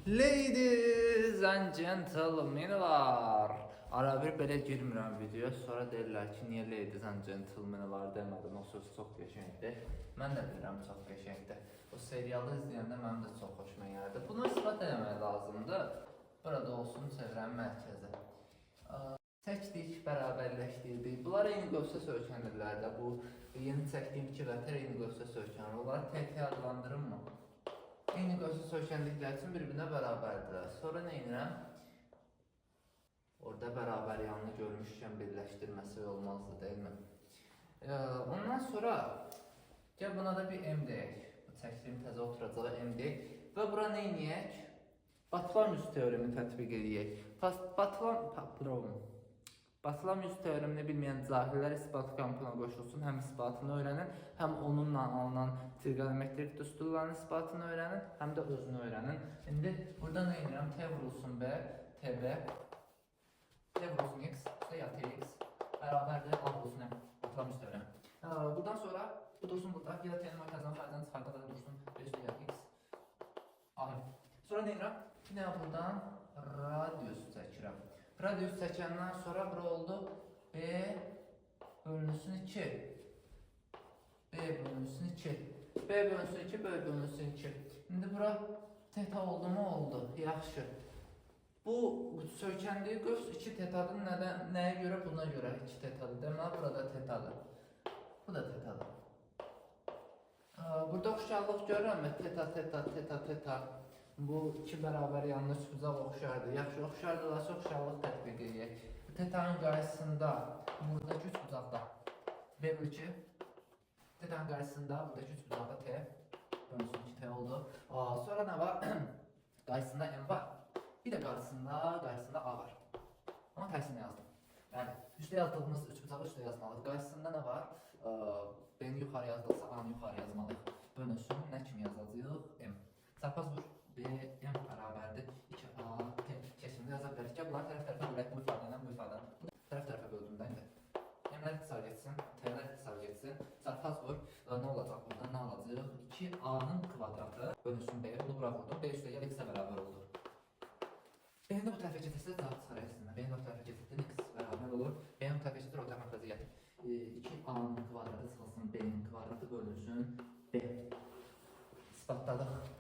Ladies and gentlemenlar. Ara bir belə girmirəm videoya. Sonra deyirlər ki, niyə ladies and gentlemenlar demədin? O söz çox qəşəngdir. Mən də bilirəm, çox qəşəngdir. O serialı izləyəndə mənim də çox xoşuma gəldi. Bunu isbat eləmək lazımdır. Burada olsun çevrənin mərkəzi. Çəkdik, bərabərləşdirdik. Bunlar eyni qövsə söykənirlər də. Bu yeni çəkdiyim 2 vətər eyni qövsə söykənir. Onları tək adlandırım mı? Eyni qövsə söykəndikləri üçün bir-birinə bərabərdirlər. Sonra nə edirəm? Orada bərabər yanını görmüşkən birləşdirməsi olmazdı, deyilmi? Ondan sonra gəl buna da bir M deyək. Bu çəkdiyim təzə oturacağı M deyək. Və bura nə edək? Batlamyus teoremi tətbiq edək. Batlamyus teoremini bilməyən cahillər isbat kampına qoşulsun. Həm isbatını öyrənin, həm onunla alınan trigonometrik düsturların isbatını öyrənin, həm də özünü öyrənin. İndi burada nə edirəm? T vurulsun B, TB, T vurulsun X, ya Tx, bərabərdir A vurulsun M. Batlamyus teoremi. Buradan sonra bu dursun burada. Ya da T'nin mərkəzdən faydadan çıxarda da dursun. B üstü ya X, A M. Sonra nə edirəm? Yine buradan radius çəkirəm. Radius çəkəndən sonra bura oldu B bölünsün 2. B bölünsün 2. B bölünsün 2, B bölünsün 2. İndi bura teta oldu mu? Oldu. Yaxşı. Bu söykəndiyi qövs 2 tetadır. Nəyə görə? Buna görə 2 tetadır. Deməli, burada tetadır. Bu da tetadır. Burada oxşarlıq görürəm. Teta, teta, teta, teta. Bu iki bərabər yanında üçbucaq oxşardır. Yaxşı, oxşardırlarsa oxşarlıq tətbiq edək. Tetanın qarşısında, buradakı üçbucaqda B bölü 2. Tetanın qarşısında, buradakı üçbucaqda T. Bölünsün 2T oldu. Sonra nə var? Qarşısında M var. Bir də qarşısında A var. Ama tərsini yazdım. Yəni, üstə yazdığımız üçbucağı üstə yazmalıyıq. Qarşısında nə var? B'ni yuxarı yazdıqsa A'nı yuxarı yazmalıyıq. Bölünsün nə kimi yazacağıq? M. Çarpaz vur. B, M bərabərdir. 2A, T. Kesimdə yaza bilərik ki, bunlar tərəf-tərəfə bölək bu ifadəni, bu ifadəni. Tərəf-tərəfə böldüm də indi. M-lər ixtisar getsin, T-lər ixtisar getsin. Çarpaz vur. Nə olacaq burada? Nə alacaq? 2A-nın kvadratı bölünsün B. Bunu bura vurdum. B üstə gəl X-ə bərabər oldu. B-ni bu tərəfə getirsə cavab çıxar əslində. B-ni bu tərəfə getirdən X bərabər olur. B-ni bu tərəfə getir, o tərəfə gətir. 2A-nın kvadratı çıxılsın, B-nin kvadratı bölünsün B. İspatladıq.